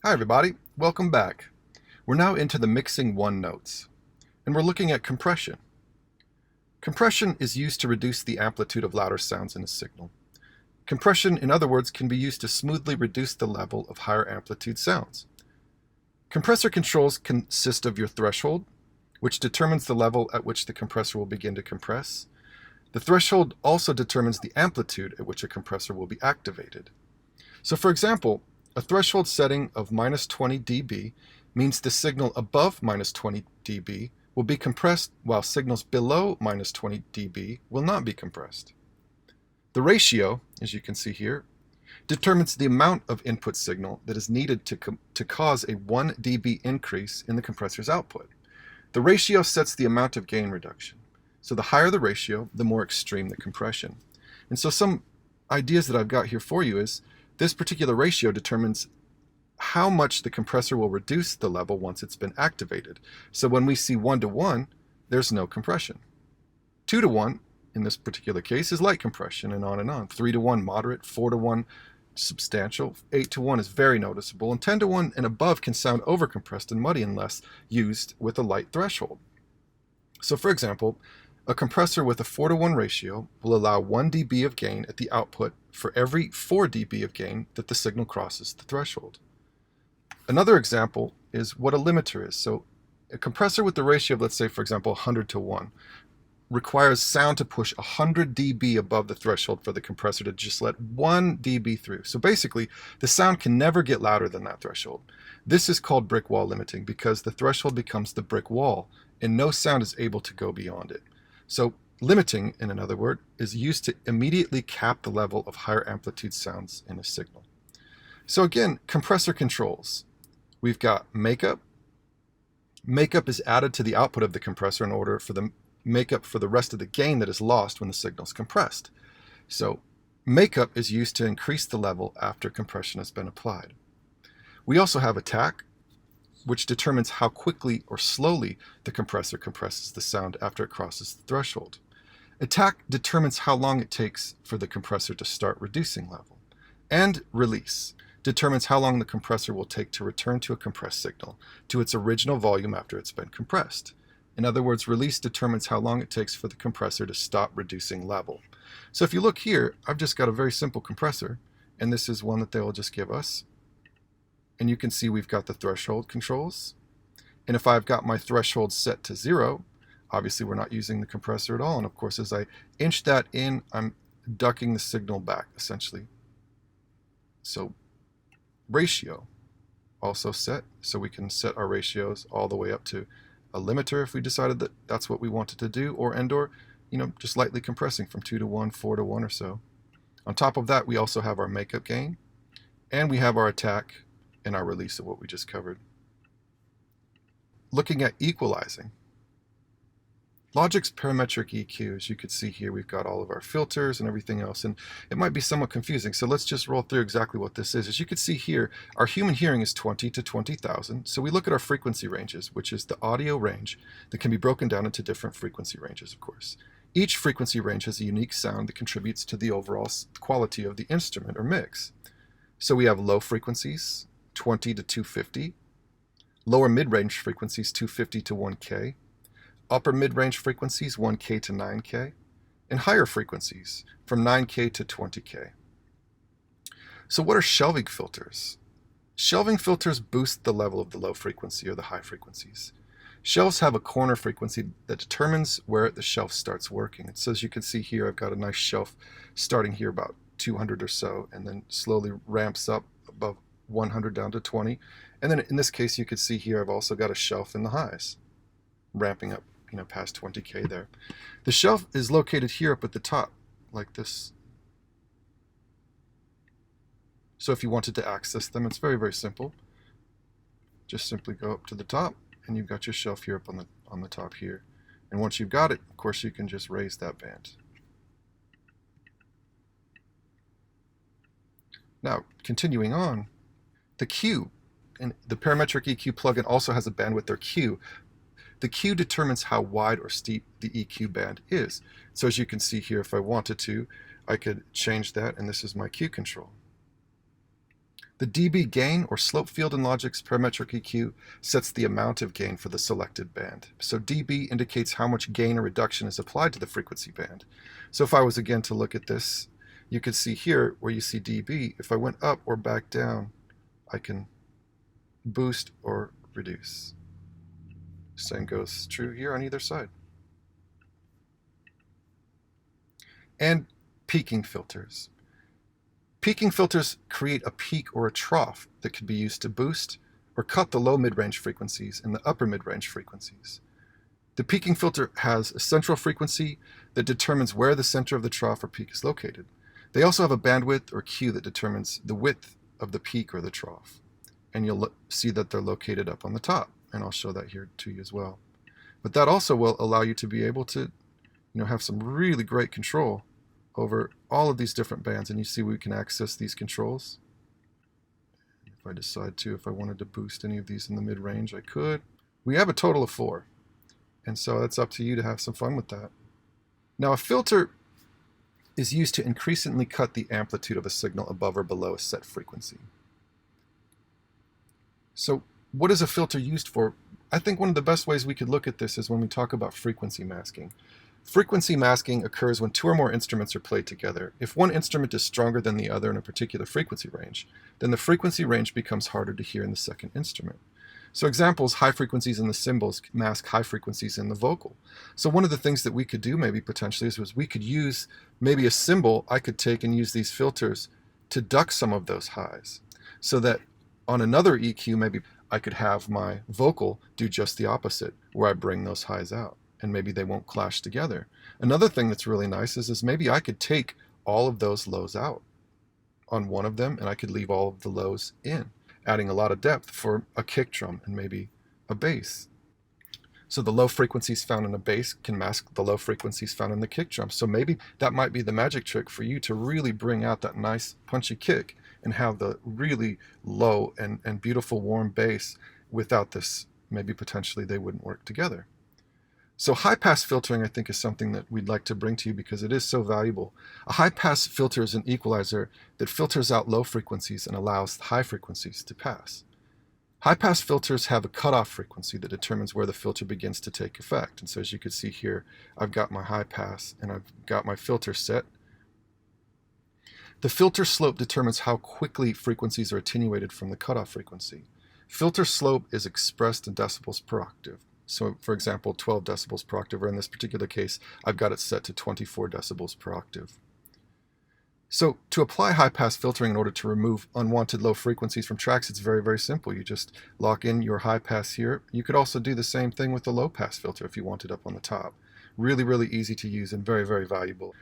Hi everybody, welcome back. We're now into the mixing one notes, and we're looking at compression. Compression is used to reduce the amplitude of louder sounds in a signal. Compression, in other words, can be used to smoothly reduce the level of higher amplitude sounds. Compressor controls consist of your threshold, which determines the level at which the compressor will begin to compress. The threshold also determines the amplitude at which a compressor will be activated. So for example, a threshold setting of -20 dB means the signal above -20 dB will be compressed while signals below -20 dB will not be compressed. The ratio, as you can see here, determines the amount of input signal that is needed to cause a 1 dB increase in the compressor's output. The ratio sets the amount of gain reduction. So the higher the ratio, the more extreme the compression. And so some ideas that I've got here for you is this particular ratio determines how much the compressor will reduce the level once it's been activated. So when we see 1:1, there's no compression. 2:1, in this particular case, is light compression, and on and on. 3:1, moderate. 4:1, substantial. 8:1 is very noticeable, and 10:1 and above can sound overcompressed and muddy unless used with a light threshold. So for example, a compressor with a 4:1 ratio will allow 1 dB of gain at the output for every 4 dB of gain that the signal crosses the threshold. Another example is what a limiter is. So a compressor with the ratio of, let's say, for example, 100:1 requires sound to push 100 dB above the threshold for the compressor to just let 1 dB through. So basically, the sound can never get louder than that threshold. This is called brick wall limiting because the threshold becomes the brick wall and no sound is able to go beyond it. So limiting, in another word, is used to immediately cap the level of higher amplitude sounds in a signal. So again, compressor controls. We've got makeup. Makeup is added to the output of the compressor in order for the makeup for the rest of the gain that is lost when the signal is compressed. So makeup is used to increase the level after compression has been applied. We also have attack, which determines how quickly or slowly the compressor compresses the sound after it crosses the threshold. Attack determines how long it takes for the compressor to start reducing level. And release determines how long the compressor will take to return to a compressed signal to its original volume after it's been compressed. In other words, release determines how long it takes for the compressor to stop reducing level. So if you look here, I've just got a very simple compressor, and this is one that they will just give us. And you can see we've got the threshold controls. And if I've got my threshold set to 0, obviously we're not using the compressor at all. And of course, as I inch that in, I'm ducking the signal back, essentially. So ratio also set, so we can set our ratios all the way up to a limiter if we decided that that's what we wanted to do, or just lightly compressing from 2:1, 4:1 or so. On top of that, we also have our makeup gain, and we have our attack and our release of what we just covered. Looking at equalizing. Logic's parametric EQ, as you can see here, we've got all of our filters and everything else, and it might be somewhat confusing, so let's just roll through exactly what this is. As you can see here, our human hearing is 20 to 20,000, so we look at our frequency ranges, which is the audio range that can be broken down into different frequency ranges, of course. Each frequency range has a unique sound that contributes to the overall quality of the instrument or mix. So we have low frequencies, 20 to 250, lower mid-range frequencies, 250 to 1K, upper mid-range frequencies, 1K to 9K, and higher frequencies from 9K to 20K. So what are shelving filters? Shelving filters boost the level of the low frequency or the high frequencies. Shelves have a corner frequency that determines where the shelf starts working. And so as you can see here, I've got a nice shelf starting here about 200 or so, and then slowly ramps up above 100 down to 20. And then in this case, you can see here, I've also got a shelf in the highs, ramping up past 20K there. The shelf is located here up at the top, like this. So if you wanted to access them, it's very, very simple. Just simply go up to the top, and you've got your shelf here up on the top here. And once you've got it, of course, you can just raise that band. Now, continuing on, the Q, and the parametric EQ plugin also has a bandwidth or Q. The Q determines how wide or steep the EQ band is. So as you can see here, if I wanted to, I could change that, and this is my Q control. The dB gain, or slope field in Logic's parametric EQ, sets the amount of gain for the selected band. So dB indicates how much gain or reduction is applied to the frequency band. So if I was again to look at this, you could see here where you see dB, if I went up or back down, I can boost or reduce. Same goes true here on either side. And peaking filters. Peaking filters create a peak or a trough that could be used to boost or cut the low mid-range frequencies and the upper mid-range frequencies. The peaking filter has a central frequency that determines where the center of the trough or peak is located. They also have a bandwidth or Q that determines the width of the peak or the trough. And you'll see that they're located up on the top. And I'll show that here to you as well. But that also will allow you to be able to have some really great control over all of these different bands. And you see we can access these controls. If I decide to, if I wanted to boost any of these in the mid-range, I could. We have a total of 4. And so it's up to you to have some fun with that. Now, a filter is used to increasingly cut the amplitude of a signal above or below a set frequency. So what is a filter used for? I think one of the best ways we could look at this is when we talk about frequency masking. Frequency masking occurs when 2 or more instruments are played together. If one instrument is stronger than the other in a particular frequency range, then the frequency range becomes harder to hear in the second instrument. So examples, high frequencies in the cymbals mask high frequencies in the vocal. So one of the things that we could do maybe potentially is we could use maybe a cymbal. I could take and use these filters to duck some of those highs, so that on another EQ maybe I could have my vocal do just the opposite, where I bring those highs out and maybe they won't clash together. Another thing that's really nice is maybe I could take all of those lows out on one of them and I could leave all of the lows in, adding a lot of depth for a kick drum and maybe a bass. So the low frequencies found in a bass can mask the low frequencies found in the kick drum. So maybe that might be the magic trick for you to really bring out that nice punchy kick and have the really low and beautiful warm bass without this. Maybe potentially they wouldn't work together. So high-pass filtering, I think, is something that we'd like to bring to you because it is so valuable. A high-pass filter is an equalizer that filters out low frequencies and allows high frequencies to pass. High-pass filters have a cutoff frequency that determines where the filter begins to take effect. And so as you can see here, I've got my high-pass and I've got my filter set. The filter slope determines how quickly frequencies are attenuated from the cutoff frequency. Filter slope is expressed in decibels per octave. So for example, 12 decibels per octave, or in this particular case, I've got it set to 24 decibels per octave. So to apply high-pass filtering in order to remove unwanted low frequencies from tracks, it's very, very simple. You just lock in your high-pass here. You could also do the same thing with the low-pass filter if you want it up on the top. Really, really easy to use and very, very valuable.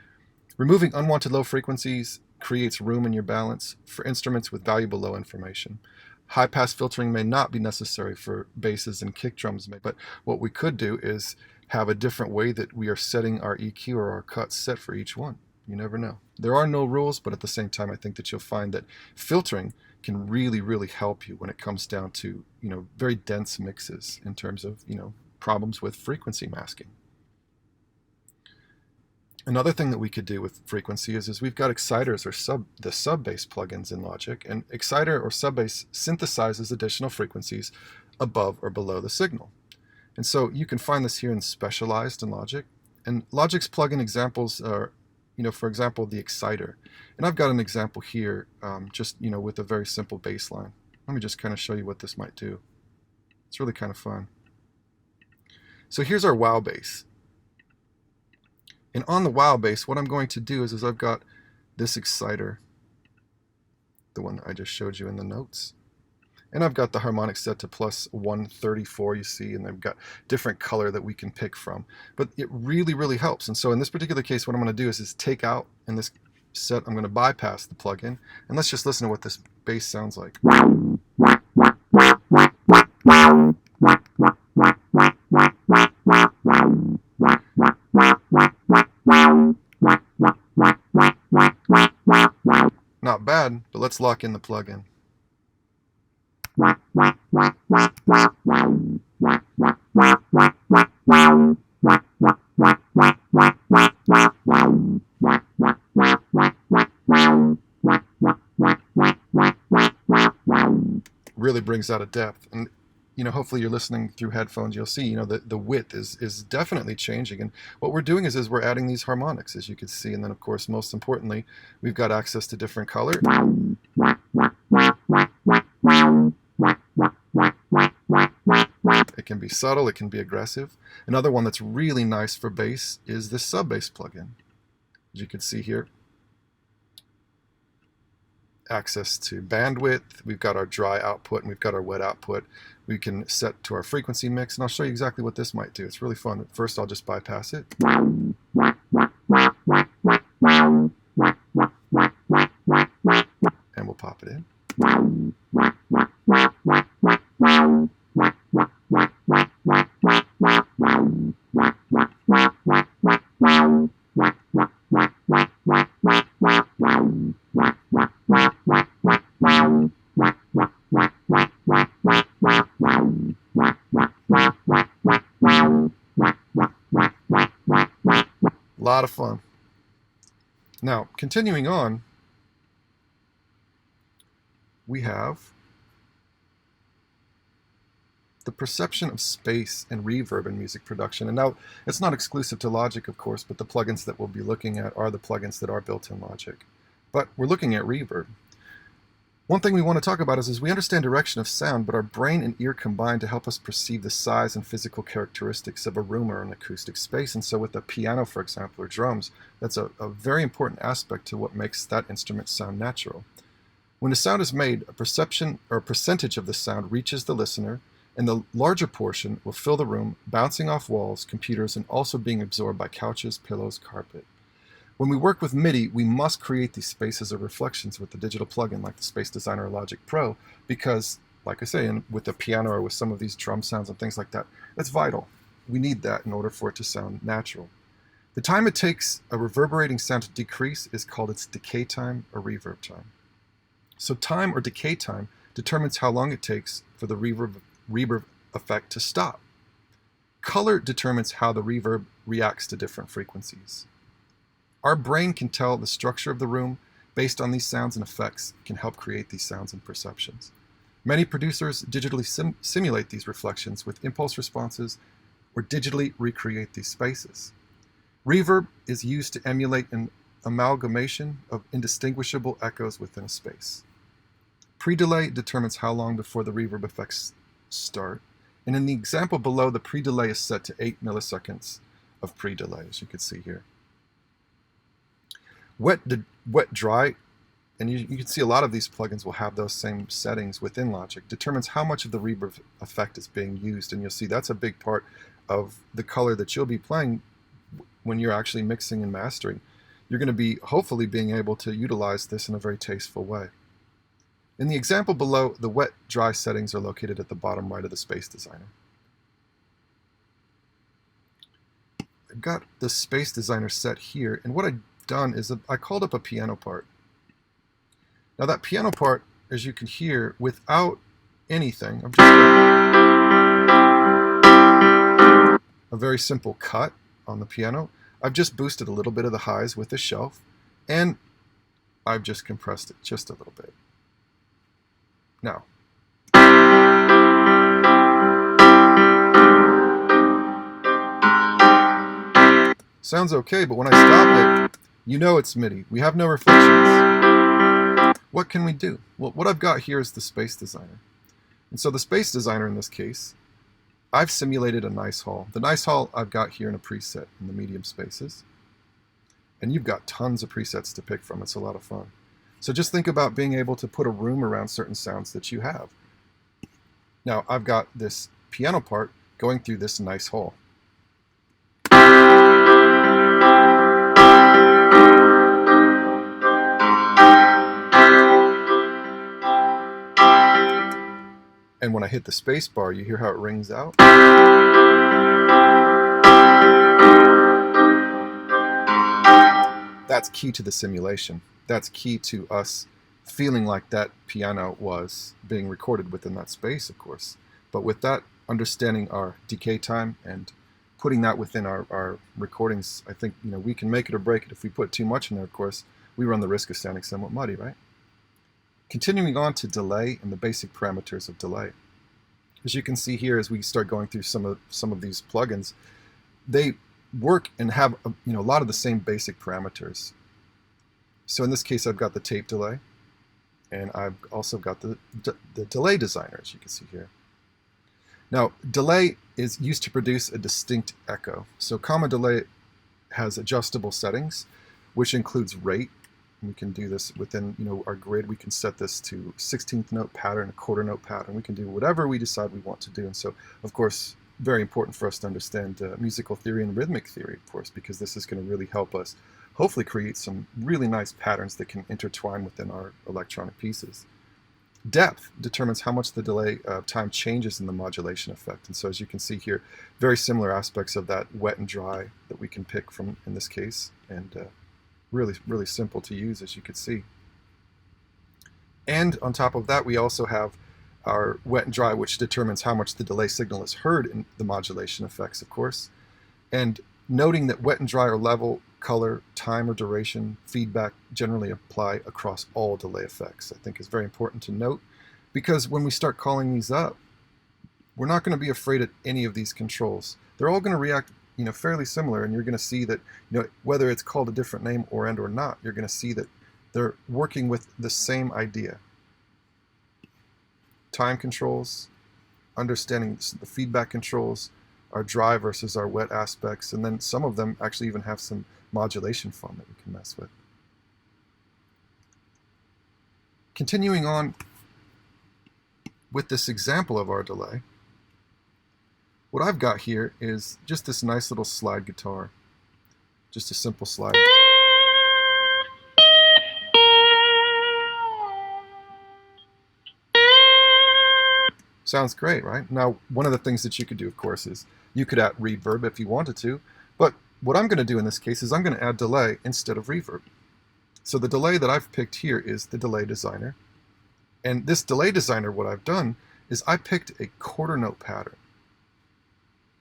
Removing unwanted low frequencies creates room in your balance for instruments with valuable low information. High-pass filtering may not be necessary for basses and kick drums, but what we could do is have a different way that we are setting our EQ or our cuts set for each one. You never know. There are no rules, but at the same time, I think that you'll find that filtering can really, really help you when it comes down to, very dense mixes in terms of, problems with frequency masking. Another thing that we could do with frequency is we've got exciters or the sub-bass plugins in Logic, and exciter or sub-bass synthesizes additional frequencies above or below the signal. And so you can find this here in Specialized in Logic. And Logic's plugin examples are, for example, the exciter. And I've got an example here just, with a very simple bass line. Let me just kind of show you what this might do. It's really kind of fun. So here's our wow bass. And on the wow bass, what I'm going to do is I've got this exciter, the one that I just showed you in the notes. And I've got the harmonic set to plus 134, you see, and I've got different color that we can pick from. But it really, really helps. And so in this particular case, what I'm going to do is take out, in this set, I'm going to bypass the plugin. And let's just listen to what this bass sounds like. Not bad, but let's lock in the plugin. really brings out a depth. And hopefully you're listening through headphones, you'll see, the width is definitely changing. And what we're doing is we're adding these harmonics, as you can see. And then, of course, most importantly, we've got access to different color. It can be subtle, it can be aggressive. Another one that's really nice for bass is the sub bass plugin. As you can see here, access to bandwidth, we've got our dry output and we've got our wet output. We can set to our frequency mix, and I'll show you exactly what this might do. It's really fun. First, I'll just bypass it. And we'll pop it in. A lot of fun. Now, continuing on, we have the perception of space and reverb in music production. And now, it's not exclusive to Logic, of course, but the plugins that we'll be looking at are the plugins that are built in Logic. But we're looking at reverb. One thing we want to talk about is we understand direction of sound, but our brain and ear combine to help us perceive the size and physical characteristics of a room or an acoustic space. And so with a piano, for example, or drums, that's a very important aspect to what makes that instrument sound natural. When a sound is made, a perception or a percentage of the sound reaches the listener, and the larger portion will fill the room, bouncing off walls, computers, and also being absorbed by couches, pillows, carpet. When we work with MIDI, we must create these spaces or reflections with the digital plugin like the Space Designer or Logic Pro because, like I say, with the piano or with some of these drum sounds and things like that, that's vital. We need that in order for it to sound natural. The time it takes a reverberating sound to decrease is called its decay time or reverb time. So time or decay time determines how long it takes for the reverb effect to stop. Color determines how the reverb reacts to different frequencies. Our brain can tell the structure of the room based on these sounds, and effects can help create these sounds and perceptions. Many producers digitally simulate these reflections with impulse responses or digitally recreate these spaces. Reverb is used to emulate an amalgamation of indistinguishable echoes within a space. Pre-delay determines how long before the reverb effects start, and in the example below, the pre-delay is set to 8 milliseconds of pre-delay, as you can see here. Wet, dry, and you can see a lot of these plugins will have those same settings within Logic, determines how much of the reverb effect is being used, and you'll see that's a big part of the color that you'll be playing when you're actually mixing and mastering. You're going to be hopefully being able to utilize this in a very tasteful way. In the example below, the wet, dry settings are located at the bottom right of the Space Designer. I've got the Space Designer set here, and what I've done is I called up a piano part. Now that piano part, as you can hear, without anything, I'm just a very simple cut on the piano. I've just boosted a little bit of the highs with the shelf, and I've just compressed it just a little bit. Now, sounds okay, but when I stop it, you know it's MIDI. We have no reflections. What can we do? Well, what I've got here is the Space Designer. And so the Space Designer in this case, I've simulated a nice hall. The nice hall I've got here in a preset in the medium spaces. And you've got tons of presets to pick from. It's a lot of fun. So just think about being able to put a room around certain sounds that you have. Now, I've got this piano part going through this nice hall. And when I hit the space bar, you hear how it rings out? That's key to the simulation. That's key to us feeling like that piano was being recorded within that space, of course. But with that, understanding our decay time and putting that within our recordings, I think we can make it or break it. If we put too much in there, of course, we run the risk of sounding somewhat muddy, right? Continuing on to delay and the basic parameters of delay. As you can see here, as we start going through some of these plugins, they work and have a lot of the same basic parameters. So in this case, I've got the tape delay, and I've also got the delay designer, as you can see here. Now, delay is used to produce a distinct echo. So comma delay has adjustable settings, which includes rate. We can do this within our grid. We can set this to 16th note pattern, a quarter note pattern. We can do whatever we decide we want to do. And so, of course, very important for us to understand musical theory and rhythmic theory, of course, because this is going to really help us hopefully create some really nice patterns that can intertwine within our electronic pieces. Depth determines how much the delay time changes in the modulation effect. And so as you can see here, very similar aspects of that wet and dry that we can pick from in this case, and really, really simple to use, as you can see. And on top of that, we also have our wet and dry, which determines how much the delay signal is heard in the modulation effects, of course. And noting that wet and dry are level, color, time or duration, feedback generally apply across all delay effects, I think is very important to note, because when we start calling these up, we're not going to be afraid of any of these controls. They're all going to react fairly similar, and you're going to see that whether it's called a different name or not, you're going to see that they're working with the same idea. Time controls, understanding the feedback controls, our dry versus our wet aspects, and then some of them actually even have some modulation fun that we can mess with. Continuing on with this example of our delay, what I've got here is just this nice little slide guitar, just a simple slide. Sounds great, right? Now, one of the things that you could do, of course, is you could add reverb if you wanted to, but what I'm going to do in this case is I'm going to add delay instead of reverb. So the delay that I've picked here is the delay designer. And this delay designer, what I've done is I picked a quarter note pattern.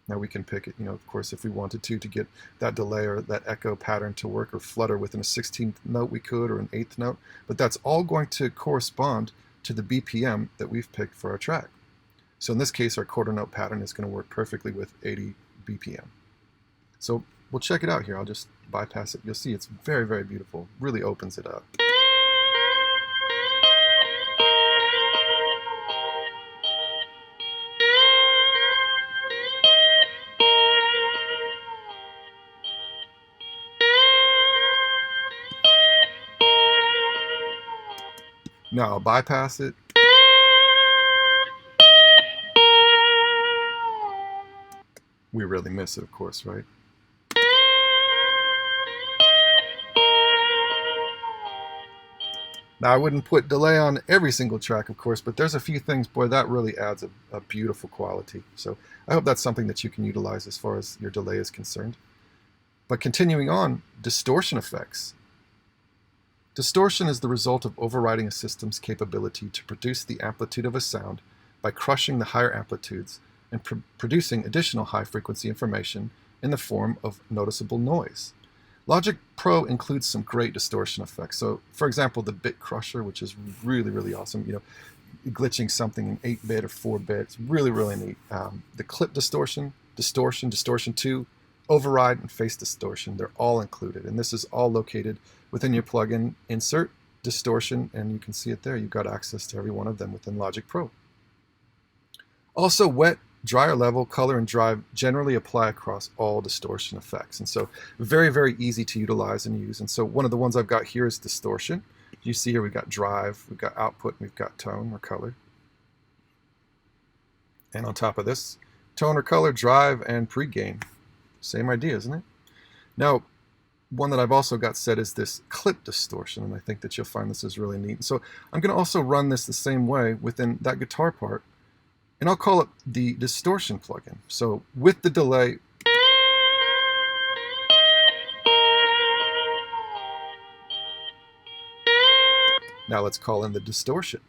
Now we can pick it, of course, if we wanted to get that delay or that echo pattern to work or flutter within a 16th note we could, or an 8th note, but that's all going to correspond to the BPM that we've picked for our track. So in this case, our quarter note pattern is going to work perfectly with 80 BPM. So we'll check it out here. I'll just bypass it. You'll see it's very, very beautiful. Really opens it up. Now I'll bypass it. We really miss it, of course, right? Now, I wouldn't put delay on every single track, of course, but there's a few things, boy, that really adds a beautiful quality. So I hope that's something that you can utilize as far as your delay is concerned. But continuing on, distortion effects. Distortion is the result of overriding a system's capability to produce the amplitude of a sound by crushing the higher amplitudes and producing additional high-frequency information in the form of noticeable noise. Logic Pro includes some great distortion effects. So, for example, the bit crusher, which is really, really awesome. Glitching something in 8-bit or 4-bit. It's really, really neat. The clip distortion, distortion 2, override, and phase distortion, they're all included. And this is all located within your plugin insert, distortion, and you can see it there. You've got access to every one of them within Logic Pro. Also, wet, drier level, color, and drive generally apply across all distortion effects. And so very, very easy to utilize and use. And so one of the ones I've got here is distortion. You see here we've got drive, we've got output, and we've got tone or color. And on top of this, tone or color, drive, and pre-gain. Same idea, isn't it? Now, one that I've also got set is this clip distortion, and I think that you'll find this is really neat. So I'm going to also run this the same way within that guitar part, and I'll call it the distortion plugin. So with the delay, now let's call in the distortion.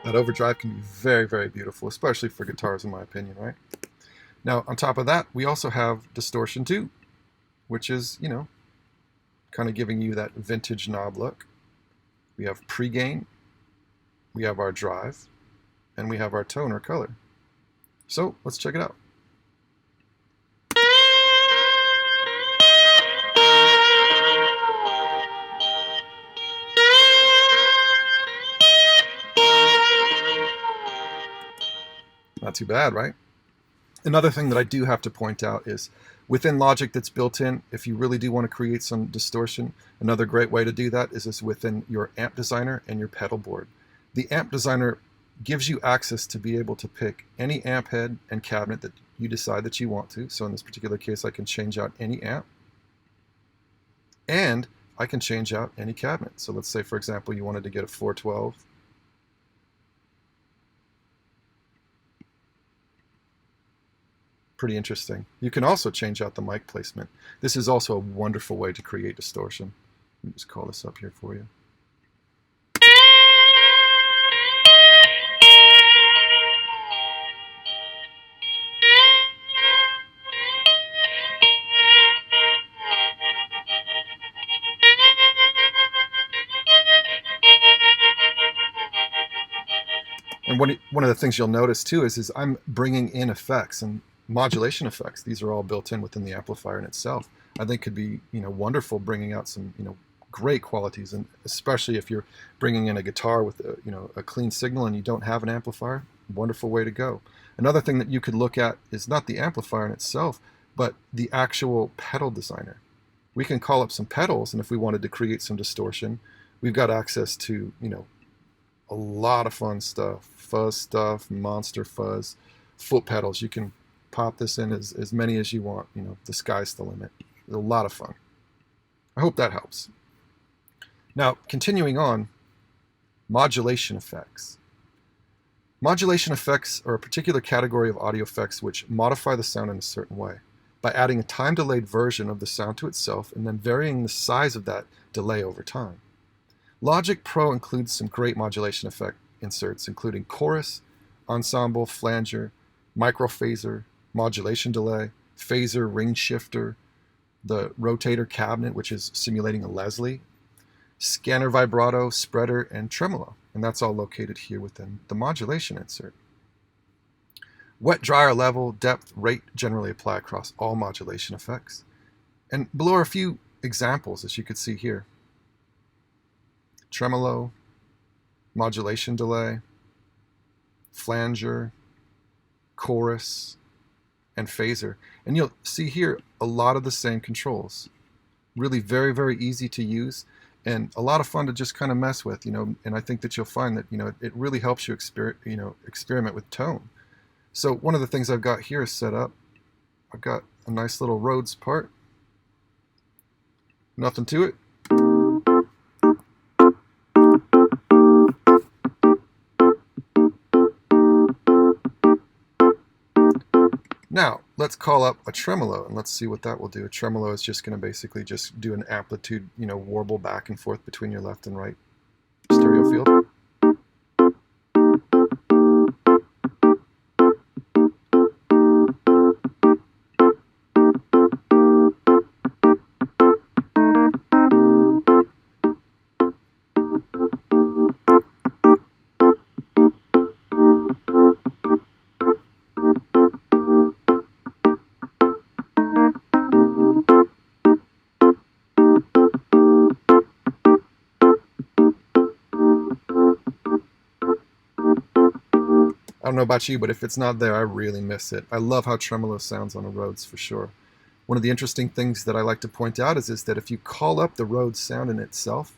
That overdrive can be very, very beautiful, especially for guitars, in my opinion, right? Now, on top of that, we also have distortion too, which is, you know, kind of giving you that vintage knob look. We have pre-gain, we have our drive, and we have our tone or color. So let's check it out. Not too bad, right? Another thing that I do have to point out is within Logic that's built in, if you really do want to create some distortion, another great way to do that is within your amp designer and your pedal board. The amp designer gives you access to be able to pick any amp head and cabinet that you decide that you want to. So in this particular case, I can change out any amp, and I can change out any cabinet. So let's say, for example, you wanted to get a 412. Pretty interesting. You can also change out the mic placement. This is also a wonderful way to create distortion. Let me just call this up here for you. And one of the things you'll notice too is I'm bringing in effects and modulation effects. These are all built in within the amplifier in itself. I think could be, you know, wonderful, bringing out some, you know, great qualities, and especially if you're bringing in a guitar with a, you know, a clean signal and you don't have an amplifier. Wonderful way to go. Another thing that you could look at is not the amplifier in itself, but the actual pedal designer. We can call up some pedals, and if we wanted to create some distortion, we've got access to, you know, a lot of fun stuff, fuzz stuff, monster fuzz, foot pedals. You can pop this in as many as you want. You know, the sky's the limit. It's a lot of fun. I hope that helps. Now, continuing on, modulation effects. Modulation effects are a particular category of audio effects which modify the sound in a certain way by adding a time-delayed version of the sound to itself and then varying the size of that delay over time. Logic Pro includes some great modulation effect inserts, including chorus, ensemble, flanger, microphaser, modulation delay, phaser, ring shifter, the rotator cabinet, which is simulating a Leslie, scanner vibrato, spreader, and tremolo. And that's all located here within the modulation insert. Wet, dry, or level, depth, rate generally apply across all modulation effects. And below are a few examples, as you can see here. Tremolo, modulation delay, flanger, chorus, and phaser. And you'll see here a lot of the same controls. Really very, very easy to use and a lot of fun to just kind of mess with, you know, and I think that you'll find that, you know, it really helps you experiment with tone. So one of the things I've got here is set up. I've got a nice little Rhodes part. Nothing to it. Now, let's call up a tremolo and let's see what that will do. A tremolo is just going to basically just do an amplitude, you know, warble back and forth between your left and right stereo field. I don't know about you, but if it's not there, I really miss it. I love how tremolo sounds on a Rhodes for sure. One of the interesting things that I like to point out is that if you call up the Rhodes sound in itself,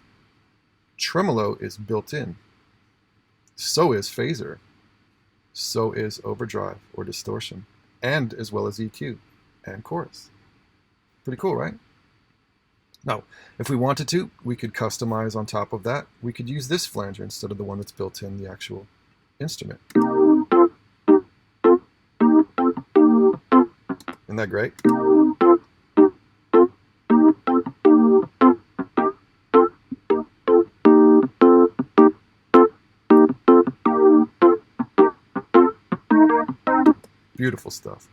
tremolo is built in. So is phaser. So is overdrive or distortion, and as well as EQ and chorus. Pretty cool, right? Now, if we wanted to, we could customize on top of that. We could use this flanger instead of the one that's built in the actual instrument. Isn't that great? Beautiful stuff.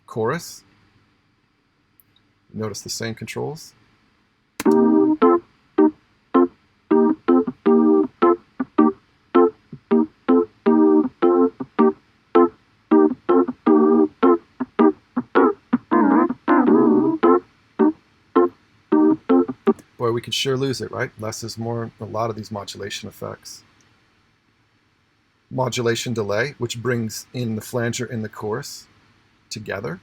Chorus. Notice the same controls. Boy, we could sure lose it, right? Less is more, a lot of these modulation effects. Modulation delay, which brings in the flanger and the chorus together.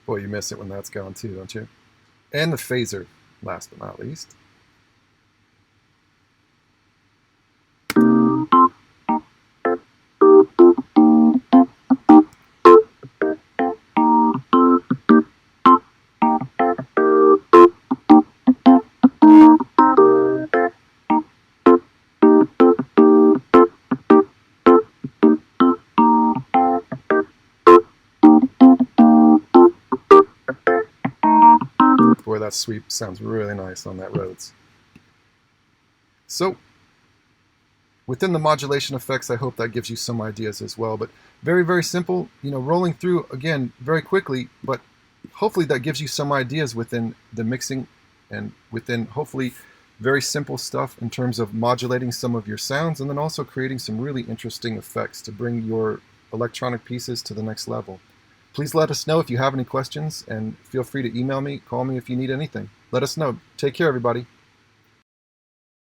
Boy, you miss it when that's going too, don't you? And the phaser, last but not least. Boy, that sweep sounds really nice on that Rhodes. So, within the modulation effects, I hope that gives you some ideas as well. But very, very simple, rolling through, again, very quickly, but hopefully that gives you some ideas within the mixing and within, hopefully, very simple stuff in terms of modulating some of your sounds and then also creating some really interesting effects to bring your electronic pieces to the next level. Please let us know if you have any questions, and feel free to email me, call me if you need anything. Let us know. Take care, everybody.